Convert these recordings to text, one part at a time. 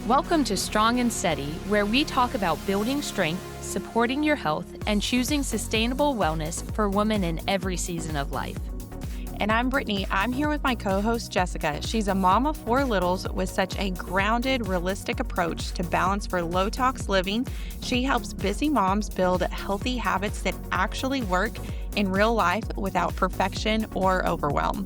Welcome to Strong and Steady, where we talk about building strength, supporting your health, and choosing sustainable wellness for women in every season of life. And I'm Brittany. I'm here with my co-host, Jessica. She's a mom of 4 littles with such a grounded, realistic approach to balance for low-tox living. She helps busy moms build healthy habits that actually work in real life without perfection or overwhelm.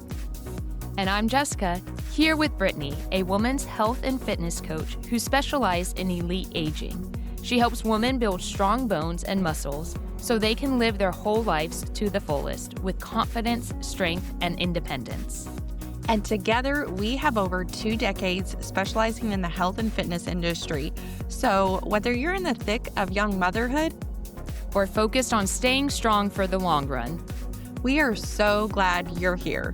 And I'm Jessica, here with Brittany, a woman's health and fitness coach who specializes in elite aging. She helps women build strong bones and muscles so they can live their whole lives to the fullest with confidence, strength, and independence. And together, we have over 2 decades specializing in the health and fitness industry. So whether you're in the thick of young motherhood or focused on staying strong for the long run, we are so glad you're here.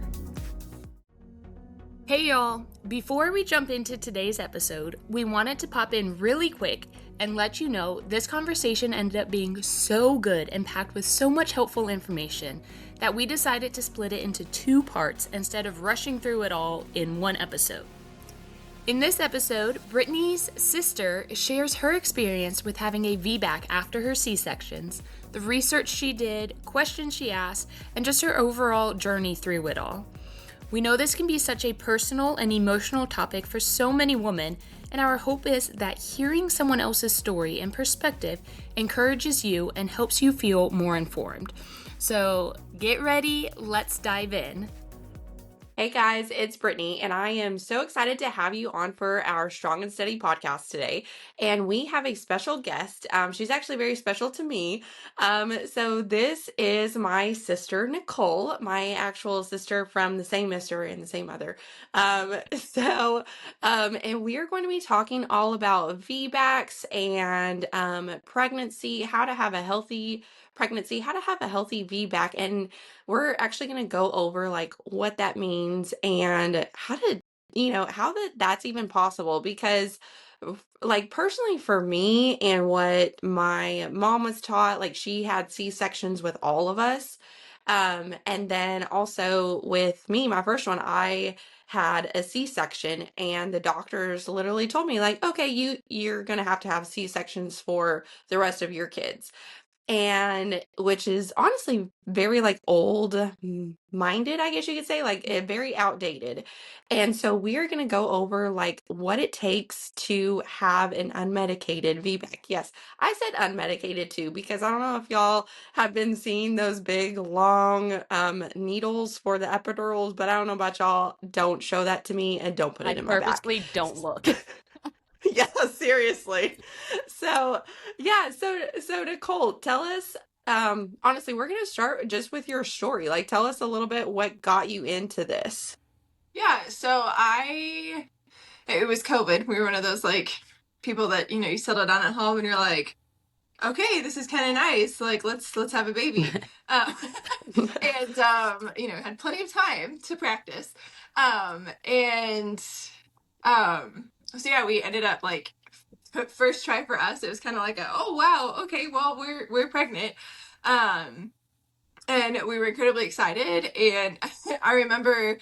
Hey y'all, before we jump into today's episode, we wanted to pop in really quick and let you know this conversation ended up being so good and packed with so much helpful information that we decided to split it into 2 parts instead of rushing through it all in one episode. In this episode, Brittany's sister shares her experience with having a VBAC after her C-sections, the research she did, questions she asked, and just her overall journey through it all. We know this can be such a personal and emotional topic for so many women, and our hope is that hearing someone else's story and perspective encourages you and helps you feel more informed. So get ready, let's dive in. Hey guys, it's Brittany, and I am so excited to have you on for our Strong and Steady podcast today. And we have a special guest. She's actually very special to me. So this is my sister, Nicole, my actual sister from the same mister and the same mother. And we are going to be talking all about VBACs and pregnancy, how to have a healthy pregnancy, how to have a healthy VBAC, and we're actually going to go over like what that means and how to, that's even possible because like personally for me and what my mom was taught, like she had C-sections with all of us. And then also with me, my first one, I had a C-section and the doctors literally told me like, okay, you're going to have C-sections for the rest of your kids. And which is honestly very like old minded, I guess you could say, like very outdated. And so we are going to go over like what it takes to have an unmedicated VBAC. Yes, I said unmedicated too, because I don't know if y'all have been seeing those big long needles for the epidurals, but I don't know about y'all. Don't show that to me and don't put it in my back. I purposely don't look. Yeah, seriously. So Nicole, tell us, honestly, we're going to start just with your story. Like, tell us a little bit what got you into this. Yeah, so it was COVID. We were one of those like people that, you settle down at home and you're like, okay, this is kind of nice. Like, let's have a baby. Had plenty of time to practice. So yeah, we ended up like first try for us. It was kind of like oh wow, okay, well we're pregnant. And we were incredibly excited. And I remember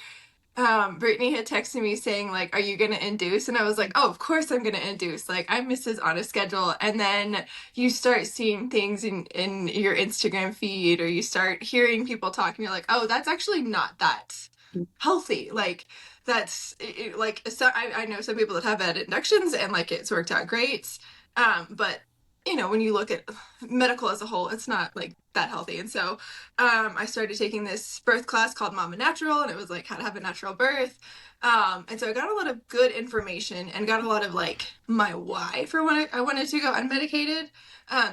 Brittany had texted me saying like, are you gonna induce? And I was like, oh, of course I'm gonna induce. Like, I'm Mrs. On a schedule. And then you start seeing things in your Instagram feed, or you start hearing people talk and you're like, oh, that's actually not that healthy. Like, that's like, so I know some people that have had inductions and like it's worked out great. But when you look at medical as a whole, it's not like that healthy. And so I started taking this birth class called Mama Natural, and it was like how to have a natural birth. And so I got a lot of good information and got a lot of like my why for when I wanted to go unmedicated.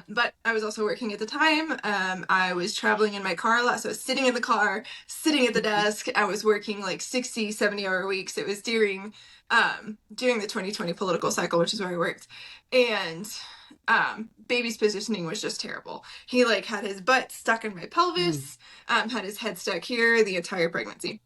But I was also working at the time. I was traveling in my car a lot. So I was sitting in the car, sitting at the desk. I was working like 60, 70-hour weeks. It was during the 2020 political cycle, which is where I worked. And baby's positioning was just terrible. He like had his butt stuck in my pelvis, had his head stuck here the entire pregnancy.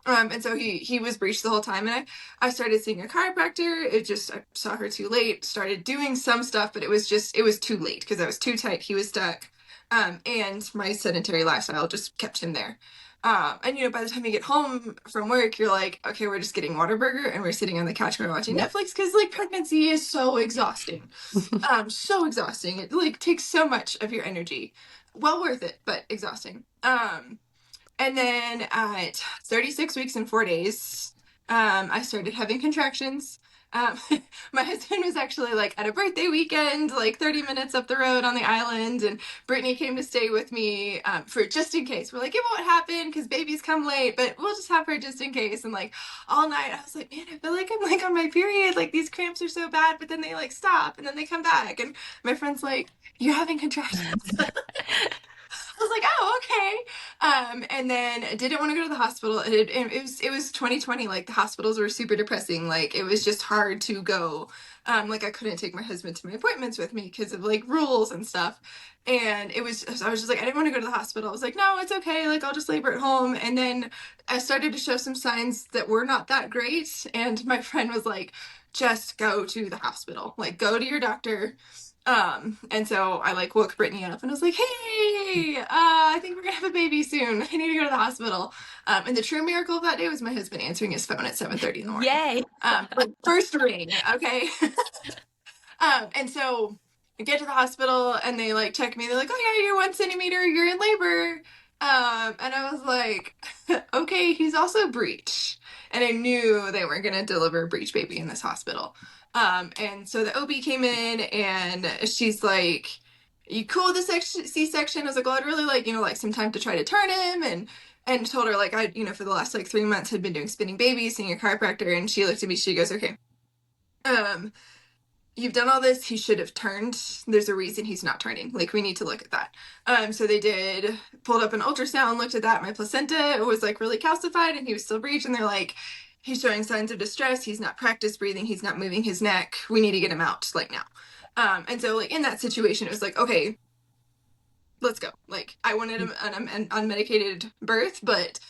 And so he was breached the whole time. And I started seeing a chiropractor. I saw her too late, started doing some stuff, but it was too late because I was too tight. He was stuck. And my sedentary lifestyle just kept him there. And by the time you get home from work, you're like, okay, we're just getting Whataburger and we're sitting on the couch and we're watching Yep. Netflix because like pregnancy is so exhausting. So exhausting. It like takes so much of your energy. Well worth it, but exhausting. And then at 36 weeks and 4 days, I started having contractions. Um, my husband was actually like at a birthday weekend, like 30 minutes up the road on the island, and Brittany came to stay with me for just in case. We're like, it won't happen because babies come late, but we'll just have her just in case. And like all night, I was like, man, I feel like I'm like on my period. Like these cramps are so bad, but then they like stop and then they come back. And my friend's like, you're having contractions. I was like, oh, okay. And then I didn't want to go to the hospital. It was 2020. Like the hospitals were super depressing. Like it was just hard to go. Like I couldn't take my husband to my appointments with me because of like rules and stuff. And I was just like, I didn't want to go to the hospital. I was like, no, it's okay. Like I'll just labor at home. And then I started to show some signs that were not that great. And my friend was like, just go to the hospital. Like go to your doctor. And so I like woke Brittany up and I was like, hey, I think we're gonna have a baby soon. I need to go to the hospital. And the true miracle of that day was my husband answering his phone at 7:30 in the morning. Yay. Like first ring, okay. And so I get to the hospital and they like check me. They're like, oh yeah, you're 1 centimeter, you're in labor. And I was like, okay, he's also breech. And I knew they weren't gonna deliver a breech baby in this hospital. And so the OB came in and she's like, you cool with the C-section? I was like, well, I'd really like some time to try to turn him. And told her like for the last like 3 months had been doing spinning babies, seeing a chiropractor. And she looked at me, she goes, okay, you've done all this. He should have turned. There's a reason he's not turning. Like we need to look at that. So they pulled up an ultrasound, looked at that. My placenta was like really calcified and he was still breech. And they're like, he's showing signs of distress. He's not practice breathing. He's not moving his neck. We need to get him out like now. And so like in that situation, it was like, okay, let's go. Like I wanted an unmedicated birth, but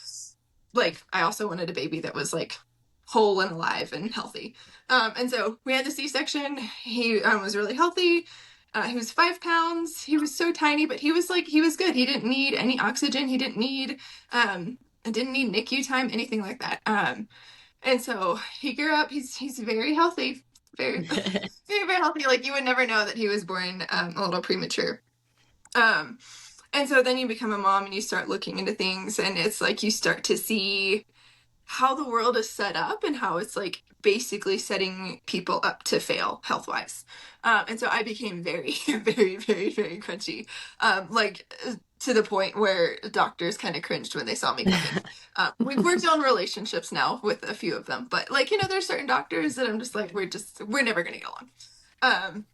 like I also wanted a baby that was like whole and alive and healthy. And so we had the C-section. He was really healthy. He was 5 pounds. He was so tiny, but he was good. He didn't need any oxygen. He didn't need NICU time, anything like that. And so he grew up. He's very healthy, very, very, very healthy. Like you would never know that he was born a little premature. And so then you become a mom and you start looking into things, and it's like you start to see how the world is set up and how it's like basically setting people up to fail health wise. And so I became very, very, very, very crunchy. To the point where doctors kind of cringed when they saw me coming. We've worked on relationships now with a few of them, but like, there's certain doctors that I'm just like, we're never going to get along.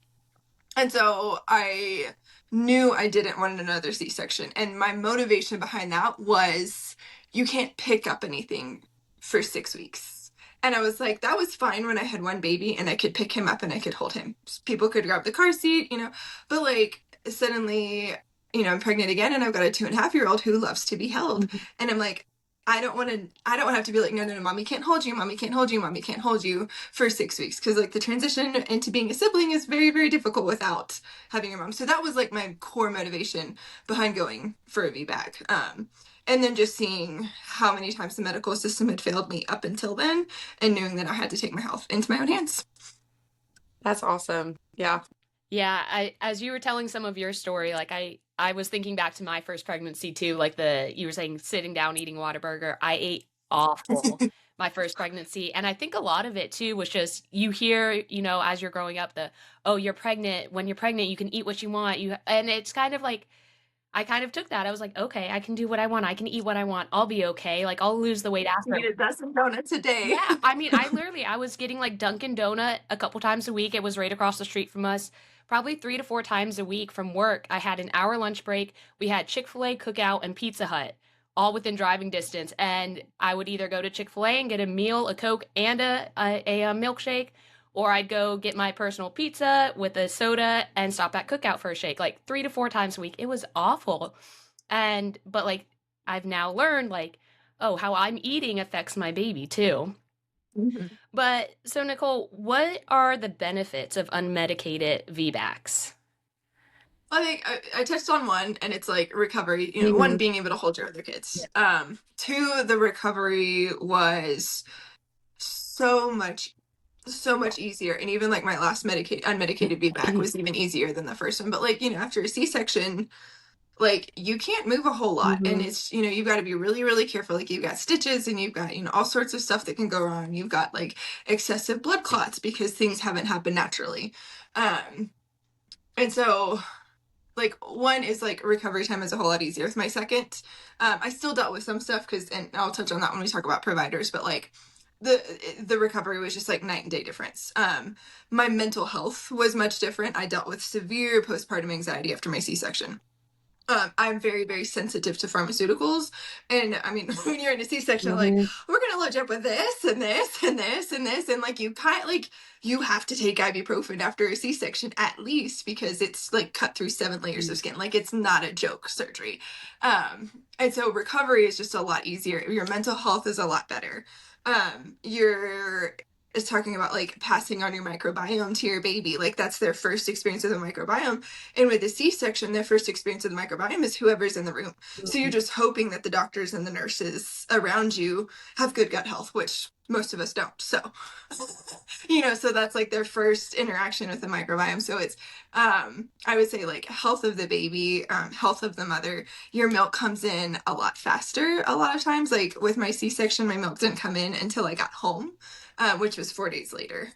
And so I knew I didn't want another C-section. And my motivation behind that was you can't pick up anything for 6 weeks. And I was like, that was fine when I had one baby and I could pick him up and I could hold him. People could grab the car seat, but like suddenly, I'm pregnant again and I've got a 2.5-year-old who loves to be held. Mm-hmm. And I'm like, I don't want to have to be like, no, mommy can't hold you. Mommy can't hold you. Mommy can't hold you for 6 weeks. Cause like the transition into being a sibling is very, very difficult without having your mom. So that was like my core motivation behind going for a VBAC. And then just seeing how many times the medical system had failed me up until then and knowing that I had to take my health into my own hands. That's awesome. Yeah. Yeah. As you were telling some of your story, like I was thinking back to my first pregnancy too, like you were saying, sitting down, eating Whataburger. I ate awful my first pregnancy. And I think a lot of it too was just, you hear, as you're growing up, you're pregnant. When you're pregnant, you can eat what you want. And it's kind of like, I kind of took that. I was like, okay, I can do what I want. I can eat what I want. I'll be okay. Like I'll lose the weight after. Eat a dozen donuts a day. Yeah. I mean, I was getting like Dunkin' Donut a couple times a week. It was right across the street from us. Probably 3 to 4 times a week from work. I had an hour lunch break. We had Chick-fil-A, Cookout, and Pizza Hut, all within driving distance. And I would either go to Chick-fil-A and get a meal, a Coke, and a milkshake, or I'd go get my personal pizza with a soda and stop at Cookout for a shake, like 3 to 4 times a week. It was awful. But like, I've now learned like, oh, how I'm eating affects my baby too. Mm-hmm. But so Nicole, what are the benefits of unmedicated VBACs? I think I touched on one, and it's like recovery. One Mhm. being able to hold your other kids. Two, the recovery was so much, so much easier, and even like my last medicated unmedicated VBAC was even easier than the first one. But like after a C-section, like you can't move a whole lot, and Mhm. it's you've got to be really, really careful. Like you've got stitches, and you've got all sorts of stuff that can go wrong. You've got like excessive blood clots because things haven't happened naturally. And so like one is like recovery time is a whole lot easier. With my second, I still dealt with some stuff because, and I'll touch on that when we talk about providers, but like the recovery was just like night and day difference. My mental health was much different. I dealt with severe postpartum anxiety after my C-section. I'm very, very sensitive to pharmaceuticals. And I mean, when you're in a C-section, like, Mhm. we're going to load you up with this and this and this and this. And like, you kind of like, you have to take ibuprofen after a C-section at least because it's like cut through 7 layers of skin. Like, it's not a joke surgery. And so recovery is just a lot easier. Your mental health is a lot better. Your is talking about like passing on your microbiome to your baby. Like that's their first experience with a microbiome. And with a C-section, their first experience with the microbiome is whoever's in the room. So you're just hoping that the doctors and the nurses around you have good gut health, which most of us don't. So, so that's like their first interaction with the microbiome. So it's, I would say like health of the baby, health of the mother. Your milk comes in a lot faster a lot of times. Like with my C-section, my milk didn't come in until I got home, which was 4 days later.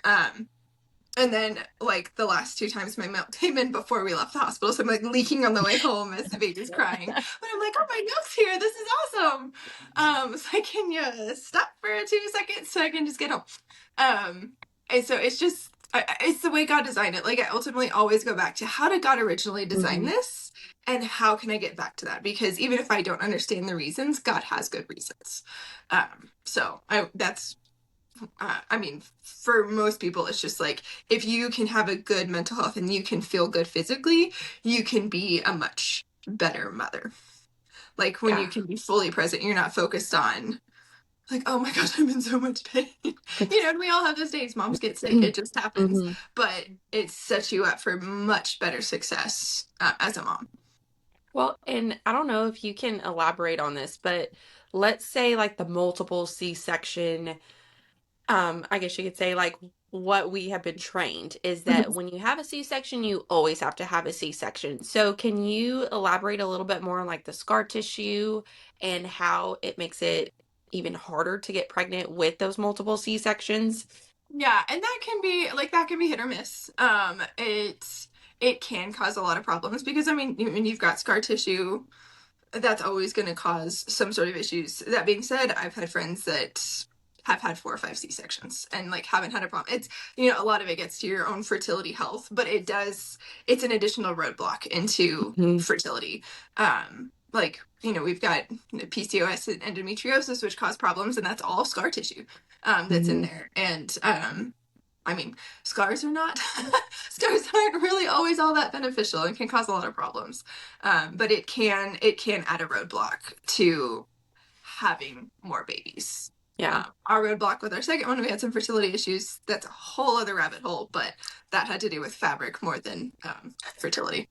And then, like, the last two times my milk came in before we left the hospital. So I'm like leaking on the way home as the baby's crying. But I'm like, oh, my milk's here. This is awesome. So can you stop for 2 seconds so I can just get home? Um, and so it's just, it's the way God designed it. Like, I ultimately always go back to how did God originally design Mhm. this? And how can I get back to that? Because even if I don't understand the reasons, God has good reasons. That's I mean, for most people, it's just like if you can have a good mental health and you can feel good physically, you can be a much better mother. Like when you Yeah. can be fully present, you're not focused on, like, oh my gosh, I'm in so much pain. And we all have those days. Moms get sick, it just happens. Mhm. But it sets you up for much better success as a mom. Well, and I don't know if you can elaborate on this, but let's say like the multiple C-section, I guess you could say like what we have been trained is that when you have a C-section, you always have to have a C-section. So can you elaborate a little bit more on like the scar tissue and how it makes it even harder to get pregnant with those multiple C-sections? Yeah, and that can be hit or miss. It can cause a lot of problems because I mean, when you've got scar tissue, that's always going to cause some sort of issues. That being said, I've had friends that have had 4 or 5 C-sections and like haven't had a problem. It's a lot of it gets to your own fertility health, but it's an additional roadblock into Mhm. fertility. Like, we've got PCOS and endometriosis, which cause problems, and that's all scar tissue that's in Mhm. there. And I mean, scars are not scars aren't really always all that beneficial and can cause a lot of problems. But it can add a roadblock to having more babies. Yeah. Our roadblock with our second one, we had some fertility issues. That's a whole other rabbit hole, but that had to do with fabric more than fertility.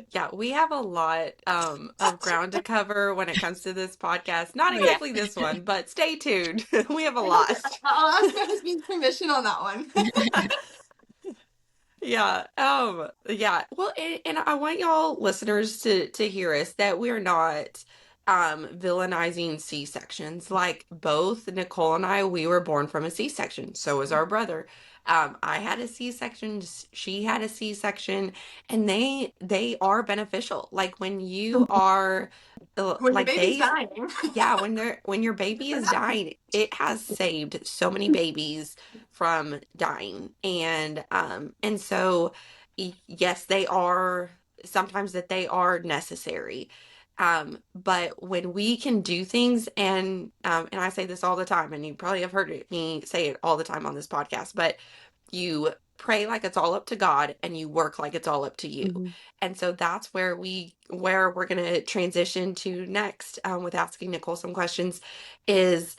Yeah, we have a lot of ground to cover when it comes to this podcast. Not Oh, yeah. exactly this one, but stay tuned. We have a Okay, lot. I'll ask my husband's permission on that one. Yeah. Yeah. Well, and I want y'all listeners to hear us that we're not villainizing C-sections. Like both Nicole and I, we were born from a C-section. So was our brother. I had a C-section, she had a C-section, and they are beneficial. Like when you are When your like baby's they dying. yeah, when your baby is dying, it has saved so many babies from dying. And so yes, they are sometimes that they are necessary. But when we can do things and I say this all the time, and you probably have heard me say it all the time on this podcast, but you pray like it's all up to God and you work like it's all up to you. Mhm. And so that's where we're going to transition to next with asking Nicole some questions is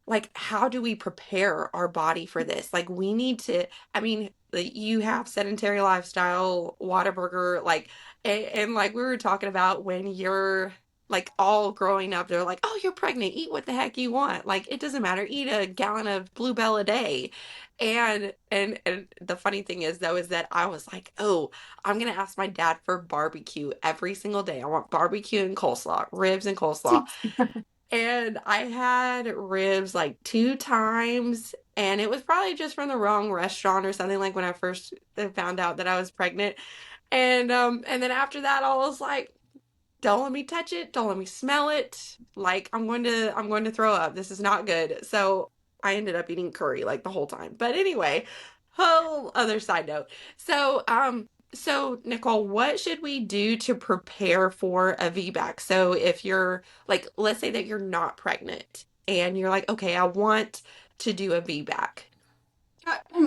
like, how do we prepare our body for this? Like, we need to, I mean, you have sedentary lifestyle, Whataburger, like, and like we were talking about when you're like all growing up, they're like, oh, you're pregnant, eat what the heck you want. Like, it doesn't matter, eat a gallon of Bluebell a day. And the funny thing is though, is that I was like, oh, I'm gonna ask my dad for barbecue every single day. I want barbecue and coleslaw, ribs and coleslaw. And I had ribs like two times, and it was probably just from the wrong restaurant or something, like when I first found out that I was pregnant. And then after that I was like, don't let me touch it, don't let me smell it. Like, I'm going to throw up. This is not good. So I ended up eating curry like the whole time. But anyway, whole other side note. So Nicole, what should we do to prepare for a VBAC? So if you're like, let's say that you're not pregnant and you're like, okay, I want to do a VBAC.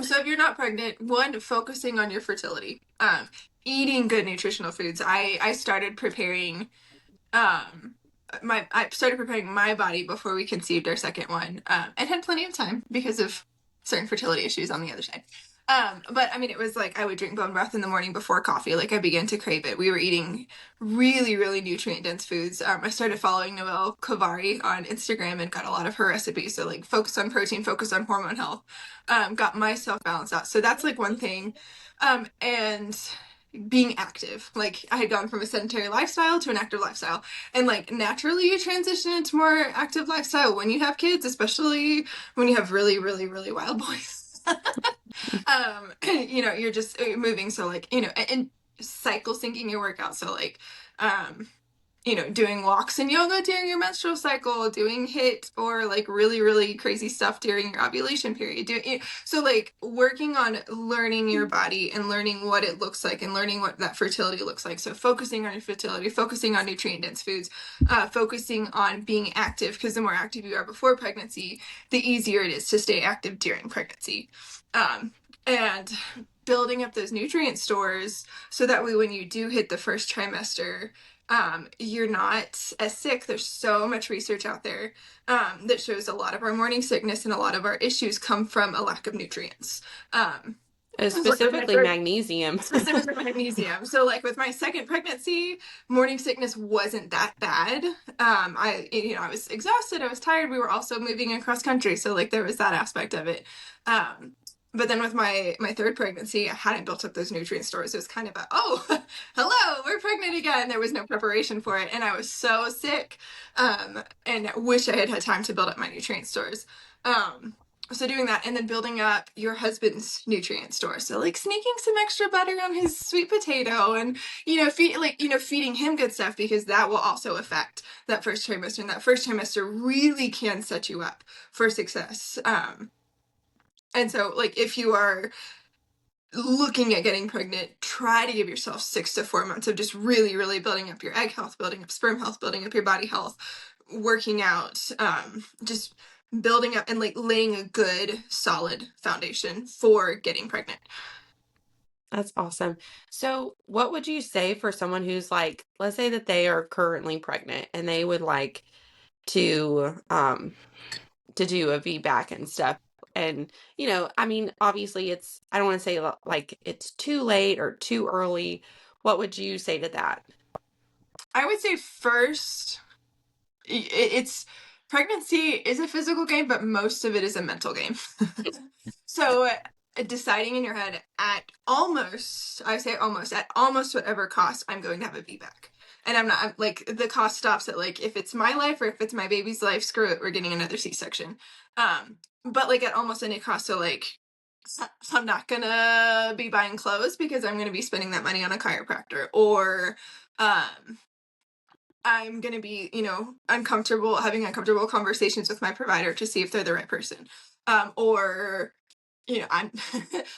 So if you're not pregnant, one, focusing on your fertility, eating good nutritional foods. I started preparing I started preparing my body before we conceived our second one, and had plenty of time because of certain fertility issues on the other side. But I mean, it was like I would drink bone broth in the morning before coffee. Like I began to crave it. We were eating really, really nutrient dense foods. I started following Noelle Kovari on Instagram and got a lot of her recipes. So like focus on protein, focus on hormone health. Got myself balanced out. So that's like one thing. And being active. Like I had gone from a sedentary lifestyle to an active lifestyle. And like naturally you transition into more active lifestyle when you have kids, especially when you have really, really, really wild boys. You're just moving. So like, and cycle syncing your workout. So like, doing walks and yoga during your menstrual cycle, doing HIIT or like really, really crazy stuff during your ovulation period. So like working on learning your body and learning what it looks like and learning what that fertility looks like. So focusing on your fertility, focusing on nutrient dense foods, focusing on being active, because the more active you are before pregnancy, the easier it is to stay active during pregnancy. And building up those nutrient stores so that way when you do hit the first trimester, you're not as sick. There's so much research out there that shows a lot of our morning sickness and a lot of our issues come from a lack of nutrients. Specifically magnesium. Specifically magnesium. So like with my second pregnancy, morning sickness wasn't that bad. I was exhausted, I was tired. We were also moving across country, so like there was that aspect of it. But then with my third pregnancy, I hadn't built up those nutrient stores. It was kind of oh, hello, we're pregnant again. There was no preparation for it. And I was so sick, and wish I had had time to build up my nutrient stores. So doing that and then building up your husband's nutrient store. So like sneaking some extra butter on his sweet potato and, feeding him good stuff, because that will also affect that first trimester. And that first trimester really can set you up for success. And so, like, if you are looking at getting pregnant, try to give yourself 6 to 4 months of just really, really building up your egg health, building up sperm health, building up your body health, working out, just building up and like laying a good, solid foundation for getting pregnant. That's awesome. So, what would you say for someone who's like, let's say that they are currently pregnant and they would like to do a VBAC and stuff? And, I mean, obviously I don't want to say like it's too late or too early. What would you say to that? I would say first, it's pregnancy is a physical game, but most of it is a mental game. So deciding in your head at almost whatever cost, I'm going to have a VBAC. And I'm like, the cost stops at like, if it's my life or if it's my baby's life, screw it, we're getting another C-section. But like at almost any cost, so like, I'm not gonna be buying clothes because I'm gonna be spending that money on a chiropractor, or I'm gonna be, having uncomfortable conversations with my provider to see if they're the right person. Or I'm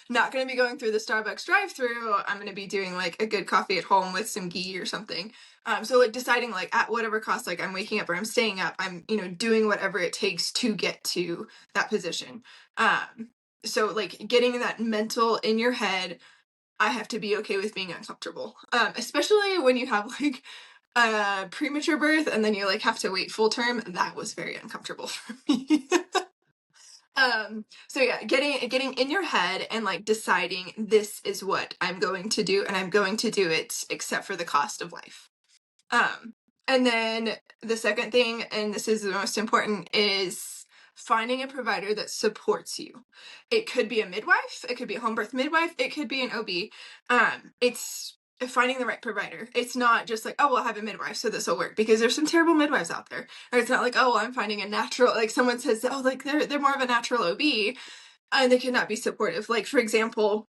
not going to be going through the Starbucks drive-through. I'm going to be doing like a good coffee at home with some ghee or something. So like deciding like at whatever cost, like I'm waking up or I'm staying up, I'm, doing whatever it takes to get to that position. So like getting that mental in your head, I have to be okay with being uncomfortable. Especially when you have like a premature birth and then you like have to wait full term. That was very uncomfortable for me. So yeah, getting in your head and like deciding this is what I'm going to do, and I'm going to do it except for the cost of life. And then the second thing, and this is the most important, is finding a provider that supports you. It could be a midwife, it could be a home birth midwife, it could be an OB. It's finding the right provider. It's not just like, oh, we'll have a midwife, so this will work, because there's some terrible midwives out there. Or it's not like, oh, well, I'm finding a natural, like someone says, oh, like they're more of a natural OB, and they cannot be supportive. Like, for example,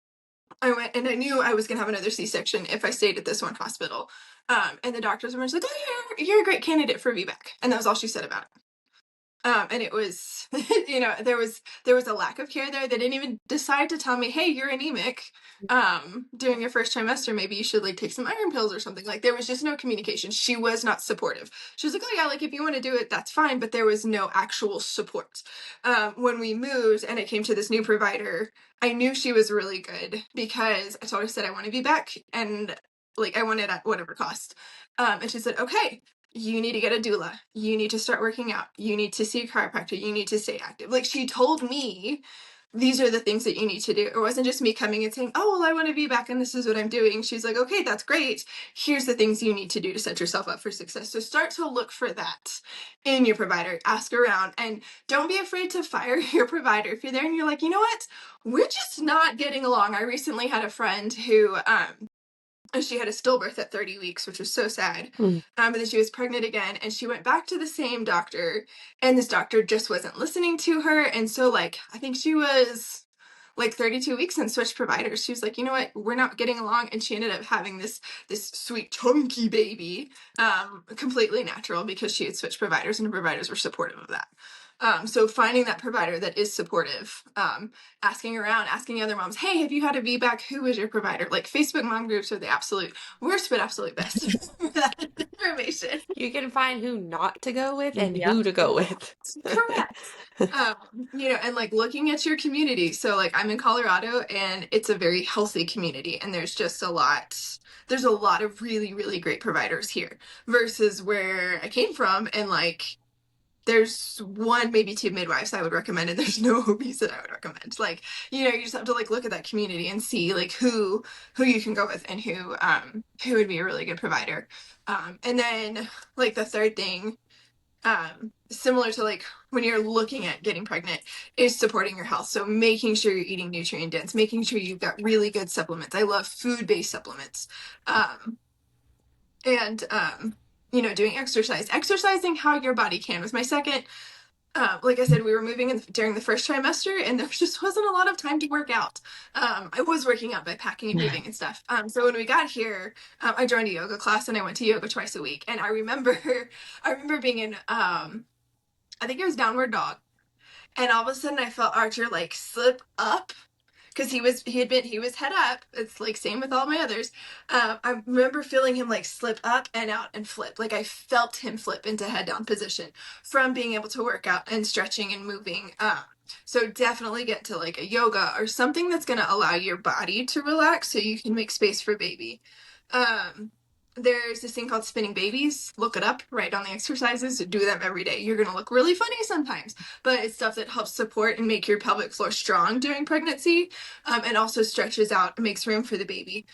I went and I knew I was gonna have another C-section if I stayed at this one hospital. And the doctors were just like, oh, you're a great candidate for VBAC. And that was all she said about it. And it was, there was a lack of care there. They didn't even decide to tell me, hey, you're anemic. During your first trimester, maybe you should like take some iron pills or something. Like, there was just no communication. She was not supportive. She was like, oh yeah, like if you want to do it, that's fine. But there was no actual support. When we moved and it came to this new provider, I knew she was really good because I told her, I said, I want to be back, and like I want it at whatever cost. And she said, okay, you need to get a doula. You need to start working out. You need to see a chiropractor. You need to stay active. Like, she told me, these are the things that you need to do. It wasn't just me coming and saying, oh, well, I want to be back and this is what I'm doing. She's like, okay, that's great. Here's the things you need to do to set yourself up for success. So start to look for that in your provider. Ask around, and don't be afraid to fire your provider. If you're there and you're like, you know what? We're just not getting along. I recently had a friend who, she had a stillbirth at 30 weeks, which was so sad. And then she was pregnant again, and she went back to the same doctor, and this doctor just wasn't listening to her. And so, like, I think she was like 32 weeks and switched providers. She was like, you know what, we're not getting along. And she ended up having this sweet chunky baby, completely natural, because she had switched providers and the providers were supportive of that. So finding that provider that is supportive, asking around, asking other moms, hey, have you had a VBAC? Who is your provider? Like, Facebook mom groups are the absolute worst, but absolute best for that information. You can find who not to go with and who to go with. Correct. And like looking at your community. So like, I'm in Colorado, and it's a very healthy community, and there's a lot of really, really great providers here versus where I came from. And like, there's one, maybe two midwives I would recommend, and there's no OBs that I would recommend. Like, you just have to like look at that community and see like who you can go with and who would be a really good provider. And then like the third thing, similar to like when you're looking at getting pregnant, is supporting your health. So making sure you're eating nutrient dense, making sure you've got really good supplements. I love food-based supplements. Doing exercising how your body can was my second. Like I said, we were moving during the first trimester, and there just wasn't a lot of time to work out. I was working out by packing and moving and stuff. So when we got here, I joined a yoga class, and I went to yoga twice a week. And I remember being in, I think it was downward dog, and all of a sudden I felt Archer like slip up, because he was head up. It's like same with all my others. I remember feeling him like slip up and out and flip. Like, I felt him flip into head down position from being able to work out and stretching and moving. So definitely get to like a yoga or something that's going to allow your body to relax so you can make space for baby. There's this thing called spinning babies. Look it up, write down the exercises, do them every day. You're going to look really funny sometimes, but it's stuff that helps support and make your pelvic floor strong during pregnancy, and also stretches out and makes room for the baby.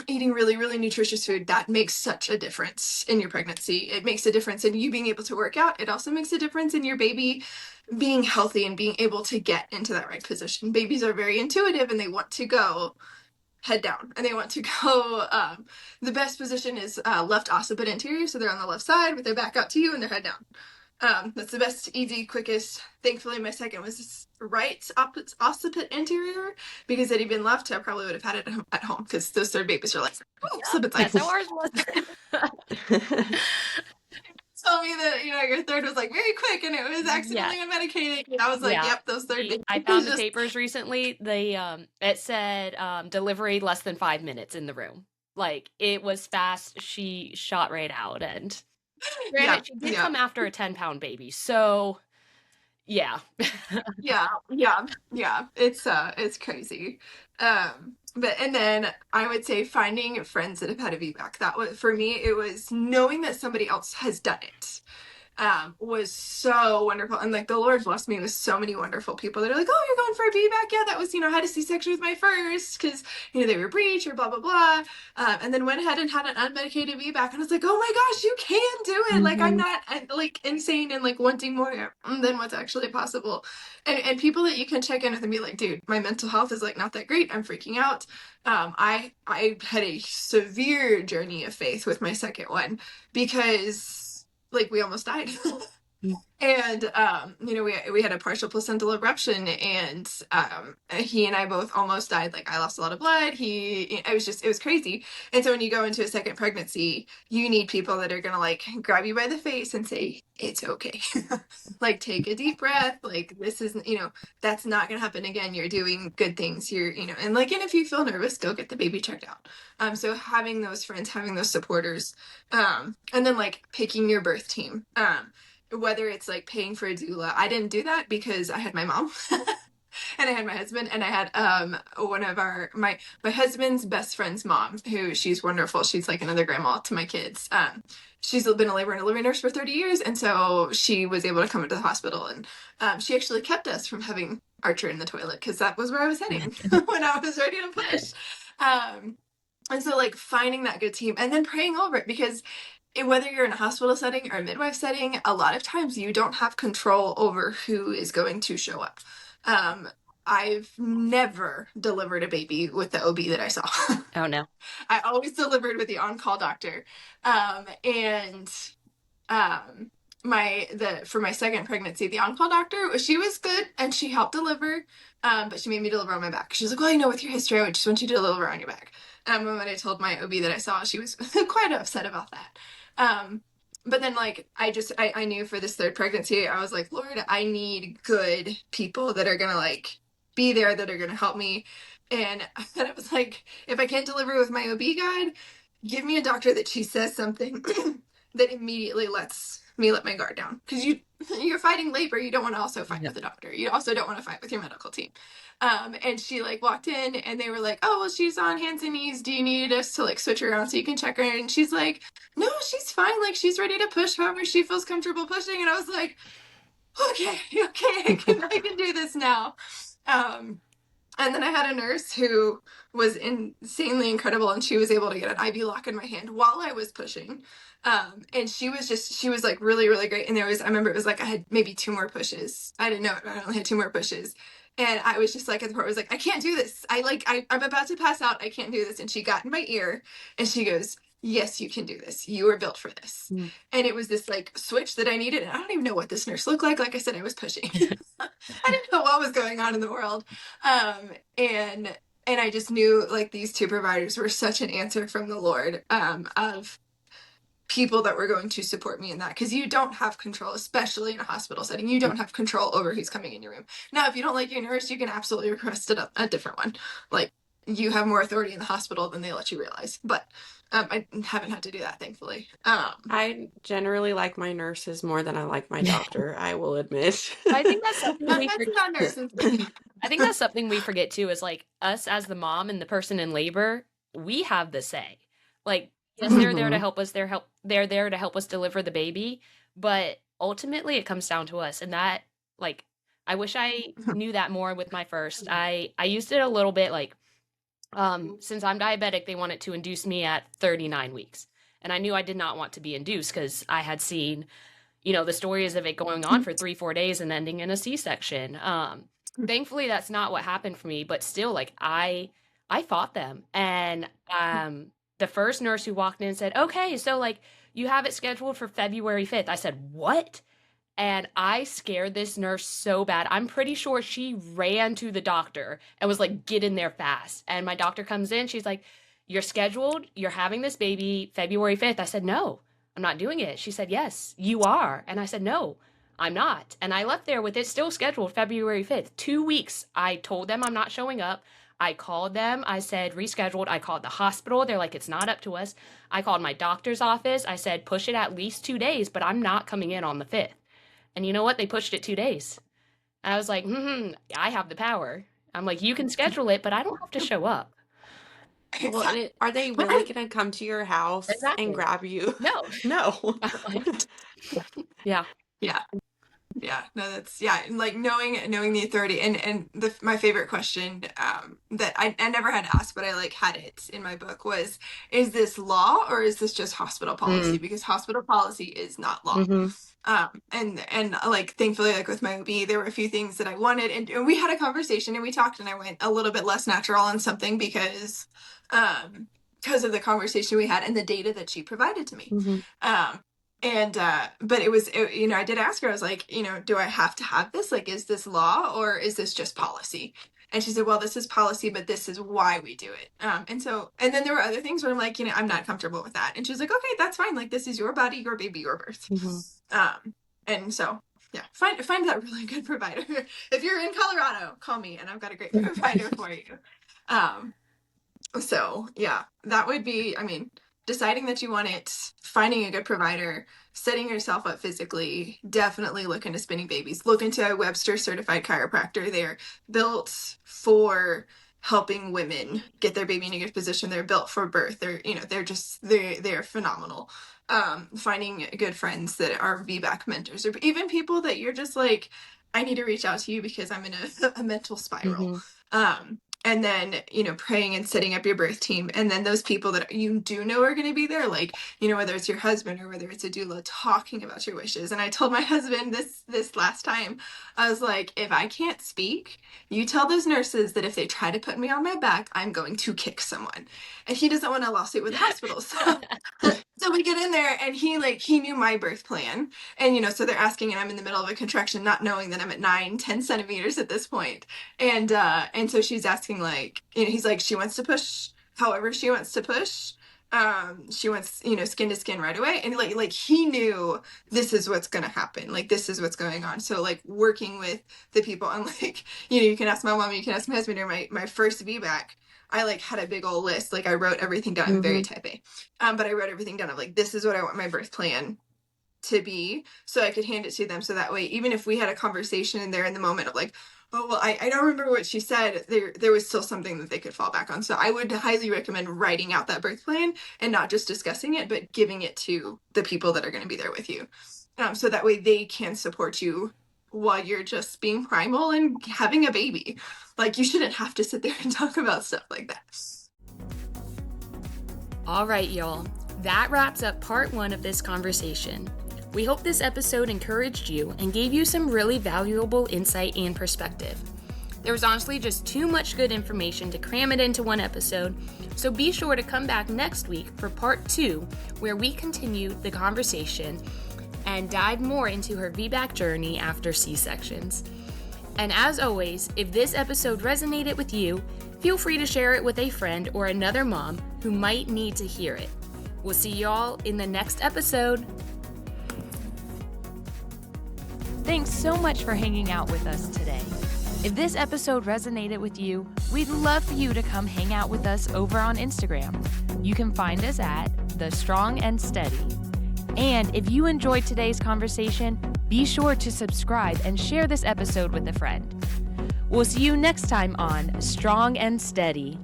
Eating really, really nutritious food, that makes such a difference in your pregnancy. It makes a difference in you being able to work out. It also makes a difference in your baby being healthy and being able to get into that right position. Babies are very intuitive, and they want to go head down, and they want to go, the best position is left occiput anterior, so they're on the left side with their back out to you and their head down. That's the best, easy, quickest. Thankfully my second was right occiput anterior, because had he been left, I probably would have had it at home, because those third babies are like, oh, slip it. That's how ours was. Told me that your third was like very quick, and it was accidentally unmedicated. And I was like, yep, those third babies. I found the papers recently. It said delivery less than 5 minutes in the room. Like, it was fast. She shot right out, and granted, she did come after a 10-pound baby. So yeah. yeah. It's crazy. And then I would say finding friends that have had a VBAC. That was, for me, it was knowing that somebody else has done it. was so wonderful. And like the Lord blessed me with so many wonderful people that are like, oh, you're going for a VBAC? Yeah, that was, I had a C-section with my first because, they were breech or blah, blah, blah. And then went ahead and had an unmedicated VBAC. And I was like, oh my gosh, you can do it. Like, I'm not like insane and like wanting more than what's actually possible. And people that you can check in with and be like, dude, my mental health is like not that great. I'm freaking out. I had a severe journey of faith with my second one because like we almost died. And we had a partial placental eruption, and he and I both almost died. Like I lost a lot of blood. It was crazy. And so when you go into a second pregnancy, you need people that are gonna like grab you by the face and say it's okay. Like take a deep breath. Like this isn't, that's not gonna happen again. You're doing good things. And like, and if you feel nervous, go get the baby checked out. So having those friends, having those supporters, and then like picking your birth team. Whether it's like paying for a doula. I didn't do that because I had my mom and I had my husband, and I had one of my husband's best friend's mom, who she's wonderful. She's like another grandma to my kids. She's been a labor and delivery nurse for 30 years, and so she was able to come into the hospital, and she actually kept us from having Archer in the toilet because that was where I was heading when I was ready to push. And so like finding that good team and then praying over it, because whether you're in a hospital setting or a midwife setting, a lot of times you don't have control over who is going to show up. I've never delivered a baby with the OB that I saw. Oh no. I always delivered with the on-call doctor. For my second pregnancy, the on-call doctor, she was good and she helped deliver, but she made me deliver on my back. She's like, well, with your history, I just want you to deliver on your back. And when I told my OB that I saw, she was quite upset about that. But then like, I knew for this third pregnancy, I was like, Lord, I need good people that are going to like be there, that are going to help me. And then I was like, if I can't deliver with my OB guide, give me a doctor that she says something that immediately lets me let my guard down. Because you're fighting labor, you don't want to also fight with a doctor. You also don't want to fight with your medical team. And she like walked in and they were like, oh, well, she's on hands and knees. Do you need us to like switch her around so you can check her? And she's like, no, she's fine. Like she's ready to push however she feels comfortable pushing. And I was like, okay, I can do this now. And then I had a nurse who was insanely incredible, and she was able to get an IV lock in my hand while I was pushing. And she was like really, really great. And I remember it was like I had maybe 2 more pushes. I didn't know it, but I only had 2 more pushes. And I was just like, at the part, I was like, I can't do this. I'm about to pass out. I can't do this. And she got in my ear and she goes, yes, you can do this. You are built for this. Mm. And it was this like switch that I needed. And I don't even know what this nurse looked like. Like I said, I was pushing. I didn't know what was going on in the world. And I just knew like these 2 providers were such an answer from the Lord, of people that were going to support me in that, because you don't have control, especially in a hospital setting. You don't have control over who's coming in your room. Now, if you don't like your nurse, you can absolutely request a different one. Like you have more authority in the hospital than they let you realize. But I haven't had to do that, thankfully. I generally like my nurses more than I like my doctor, I will admit. I think that's something we forget. I think that's something we forget too, is like us as the mom and the person in labor, we have the say. Like, yes, they're there to help us. They're there to help us deliver the baby, but ultimately it comes down to us. And that, like, I wish I knew that more with my first. I used it a little bit, like, since I'm diabetic, they wanted to induce me at 39 weeks. And I knew I did not want to be induced because I had seen, the stories of it going on for 3-4 days and ending in a C-section. Thankfully, that's not what happened for me, but still, like, I fought them. And the first nurse who walked in said, okay, so like you have it scheduled for February 5th. I said, what? And I scared this nurse so bad. I'm pretty sure she ran to the doctor and was like, get in there fast. And my doctor comes in. She's like, you're scheduled. You're having this baby February 5th. I said, no, I'm not doing it. She said, yes, you are. And I said, no, I'm not. And I left there with it still scheduled February 5th. 2 weeks. I told them I'm not showing up. I called them. I said, rescheduled. I called the hospital. They're like, it's not up to us. I called my doctor's office. I said, push it at least 2 days, but I'm not coming in on the 5th. And you know what? They pushed it 2 days. I was like, I have the power. I'm like, you can schedule it, but I don't have to show up. Well, and are they really going to come to your house Exactly. and grab you? No. No. Yeah. Yeah. Yeah, no, that's, yeah, and like knowing the authority, and my favorite question that I never had asked, but I like had it in my book was, is this law or is this just hospital policy? Because hospital policy is not law. And like thankfully, like with my OB, there were a few things that I wanted, and we had a conversation and we talked, and I went a little bit less natural on something because of the conversation we had and the data that she provided to me. But I did ask her, I was like, do I have to have this? Like, is this law or is this just policy? And she said, well, this is policy, but this is why we do it. And then there were other things where I'm like, I'm not comfortable with that. And she was like, okay, that's fine. Like, this is your body, your baby, your birth. And so, yeah, find that really good provider. If you're in Colorado, call me and I've got a great provider for you. So yeah, that would be, deciding that you want it, finding a good provider, setting yourself up physically, definitely look into spinning babies. Look into a Webster certified chiropractor. They're built for helping women get their baby in a good position. They're built for birth. They're phenomenal. Finding good friends that are VBAC mentors, or even people that you're just like, I need to reach out to you because I'm in a mental spiral. And then, praying and setting up your birth team. And then those people that you do know are going to be there, like, whether it's your husband or whether it's a doula, talking about your wishes. And I told my husband this last time, I was like, if I can't speak, you tell those nurses that if they try to put me on my back, I'm going to kick someone. And he doesn't want a lawsuit with the hospital. So we get in there and he knew my birth plan. And, so they're asking, and I'm in the middle of a contraction, not knowing that I'm at 9-10 centimeters at this point. And so she's asking, he's like, she wants to push however she wants to push. She wants, skin to skin right away. And he knew this is what's going to happen. This is what's going on. So working with the people, and you can ask my mom, you can ask my husband, or my first VBAC, I had a big old list. I wrote everything down. I'm very type A. But I wrote everything down of this is what I want my birth plan to be, so I could hand it to them. So that way, even if we had a conversation and they're in the moment of oh, well, I don't remember what she said, there was still something that they could fall back on. So I would highly recommend writing out that birth plan and not just discussing it, but giving it to the people that are going to be there with you. So that way they can support you while you're just being primal and having a baby. You shouldn't have to sit there and talk about stuff like that. All right, y'all. That wraps up part 1 of this conversation. We hope this episode encouraged you and gave you some really valuable insight and perspective. There was honestly just too much good information to cram it into one episode, so be sure to come back next week for part 2, where we continue the conversation and dive more into her VBAC journey after C-sections. And as always, if this episode resonated with you, feel free to share it with a friend or another mom who might need to hear it. We'll see y'all in the next episode. Thanks so much for hanging out with us today. If this episode resonated with you, we'd love for you to come hang out with us over on Instagram. You can find us at The Strong and Steady. And if you enjoyed today's conversation, be sure to subscribe and share this episode with a friend. We'll see you next time on Strong and Steady.